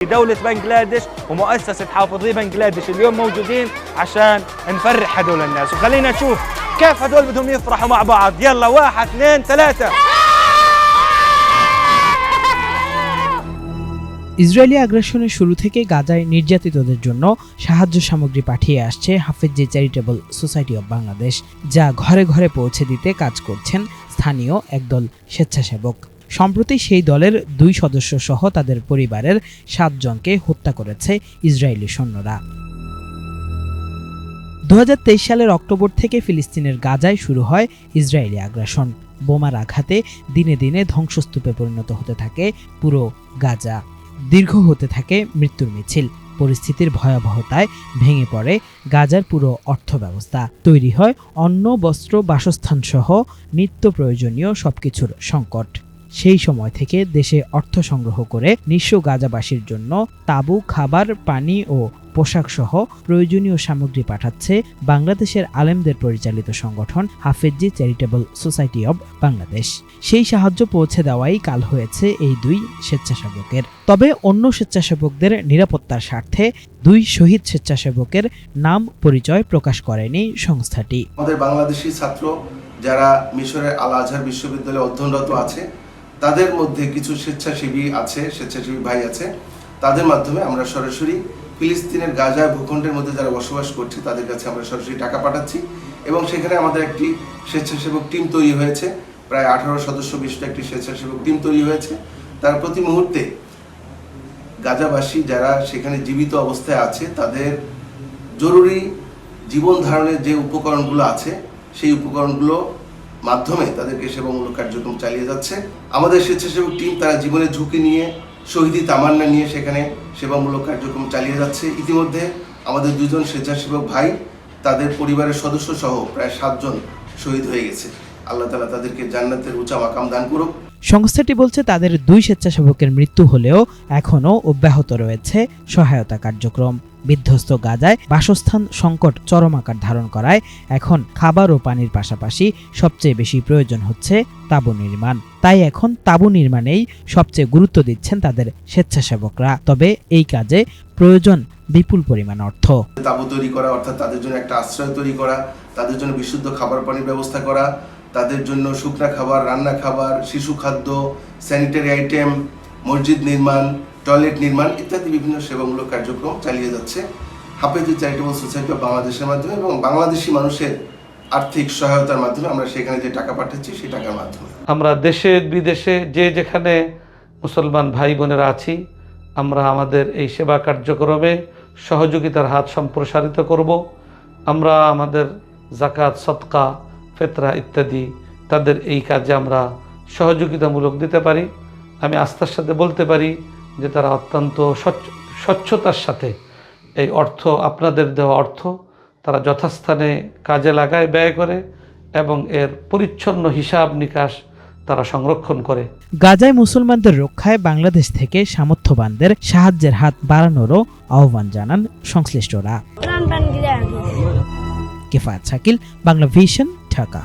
دولة بنغلاديش ومؤسسة حافظي بنغلاديش اليوم موجودين عشان نفرح هدول الناس، وخلينا نشوف كيف هدول بدهم يفرحوا مع بعض. يلا 1 2 3. Israeli আগ্রাসনের শুরু থেকে গাজায় নির্যাতিতদের জন্য সাহায্য সামগ্রী পাঠিয়ে আসছে Hafezi charitable society of Bangladesh, যা ঘরে ঘরে পৌঁছে দিতে কাজ করছেন স্থানীয় একদল স্বেচ্ছাসেবক। সম্প্রতি সেই দলের 2 সদস্য সহ তাদের পরিবারের 7 জনকে হত্যা করেছে ইসরায়েলি সৈন্যরা। 2023 সালের অক্টোবর থেকে ফিলিস্তিনের গাজায় শুরু হয় ইসরায়েলি আগ্রাসন। বোমার আঘাতে দিনে দিনে ধ্বংসস্তূপে পরিণত হতে থাকে পুরো গাজা। দীর্ঘ হতে থাকে মৃত্যুর মিছিল। পরিস্থিতির ভয়াবহতায় ভেঙে পড়ে গাজার পুরো অর্থব্যবস্থা। তৈরি হয় অন্ন, বস্ত্র, বাসস্থান সহ নিত্য প্রয়োজনীয় সবকিছুর সংকট। সেই সময় থেকে দেশে অর্থ সংগ্রহ করে নিঃস্ব গাজাবাসীর জন্য তাঁবু, খাবার, পানি ও পোশাক সহ প্রয়োজনীয় সামগ্রী পাঠাচ্ছে বাংলাদেশের আলেমদের পরিচালিত সংগঠন Hafezi charitable society of Bangladesh. সেই সাহায্য পৌঁছে দেওয়াই কাল হয়েছে এই 2 স্বেচ্ছাসেবকের। তবে অন্য স্বেচ্ছাসেবকদের নিরাপত্তার স্বার্থে 2 শহীদ স্বেচ্ছাসেবকের নাম পরিচয় প্রকাশ করেনি সংস্থাটি। আমাদের বাংলাদেশি ছাত্র যারা মিশরের আল আজহার বিশ্ববিদ্যালয়ে অধ্যয়নরত আছে, তাদের মধ্যে কিছু স্বেচ্ছাসেবী ভাই আছে, তাদের মাধ্যমে আমরা সরাসরি ফিলিস্তিনের গাজা ভূখণ্ডের মধ্যে যারা বসবাস করছে তাদের কাছে আমরা সরাসরি টাকা পাঠাচ্ছি। এবং সেখানে আমাদের একটি স্বেচ্ছাসেবক টিম তৈরি হয়েছে, প্রায় 18 সদস্য বিশিষ্ট একটি স্বেচ্ছাসেবক টিম তৈরি হয়েছে। তার প্রতি মুহূর্তে গাজাবাসী যারা সেখানে জীবিত অবস্থায় আছে তাদের জরুরি জীবন ধারণের যে উপকরণগুলো আছে সেই উপকরণগুলো মাধ্যমে তাদেরকে সেবামূলক কার্যক্রম চালিয়ে যাচ্ছে। আমাদের স্বেচ্ছাসেবক টিম তারা জীবনের ঝুঁকি নিয়ে, শহীদি তামান্না নিয়ে সেখানে সেবামূলক কার্যক্রম চালিয়ে যাচ্ছে। ইতিমধ্যে আমাদের 2 জন স্বেচ্ছাসেবক ভাই তাদের পরিবারের সদস্য সহ প্রায় 7 জন শহীদ হয়ে গেছে। আল্লাহ তাআলা তাদেরকে জান্নাতের উঁচা মাকাম দান করুক। সংস্থাটি বলছে তাদের 2 স্বেচ্ছাসেবকের মৃত্যু হলেও এখনও অব্যাহত রয়েছে সহায়তা কার্যক্রম। বিধ্বস্ত গাজায় বাসস্থান সংকট চরম আকার ধারণ করায় এখন খাবার ও পানির পাশাপাশি সবচেয়ে বেশি প্রয়োজন হচ্ছে তাঁবু নির্মাণ। তাই এখন তাঁবু নির্মাণেই সবচেয়ে গুরুত্ব দিচ্ছেন তাদের স্বেচ্ছাসেবকরা। তবে এই কাজে প্রয়োজন বিপুল পরিমাণ অর্থ। তাঁবু তৈরি করা অর্থাৎ তাদের জন্য একটা আশ্রয় তৈরি করা, তাদের জন্য বিশুদ্ধ খাবার পানির ব্যবস্থা করা, তাদের জন্য শুকনা খাবার, রান্না খাবার, শিশু খাদ্য, স্যানিটারি আইটেম, মসজিদ নির্মাণ, টয়লেট নির্মাণ ইত্যাদি বিভিন্ন সেবামূলক কার্যক্রম চালিয়ে যাচ্ছে হাফেজি চ্যারিটেবল সোসাইটি অব বাংলাদেশের মাধ্যমে এবং বাংলাদেশি মানুষের আর্থিক সহায়তার মাধ্যমে। আমরা সেখানে যে টাকা পাঠাচ্ছি সেই টাকার মাধ্যমে আমরা দেশে বিদেশে যে যেখানে মুসলমান ভাই বোনেরা আছি, আমরা আমাদের এই সেবা কার্যক্রমে সহযোগিতার হাত সম্প্রসারিত করব। আমরা আমাদের যাকাত, সদকা, ফেতরা ইত্যাদি তাদের এই কাজে আমরা সহযোগিতামূলক দিতে পারি। আমি আস্থার সাথে বলতে পারি যে তারা অত্যন্ত স্বচ্ছতার সাথে এই অর্থ, আপনাদের দেওয়া অর্থ তারা যথাস্থানে কাজে লাগায়, ব্যয় করে এবং এর পরিচ্ছন্ন হিসাব নিকাশ তারা সংরক্ষণ করে। গাজায় মুসলমানদের রক্ষায় বাংলাদেশ থেকে সামর্থ্যবানদের সাহায্যের হাত বাড়ানোরও আহ্বান জানান সংশ্লিষ্টরা। কিফায়েত শাকিল, বাংলা ভিশন, ঢাকা।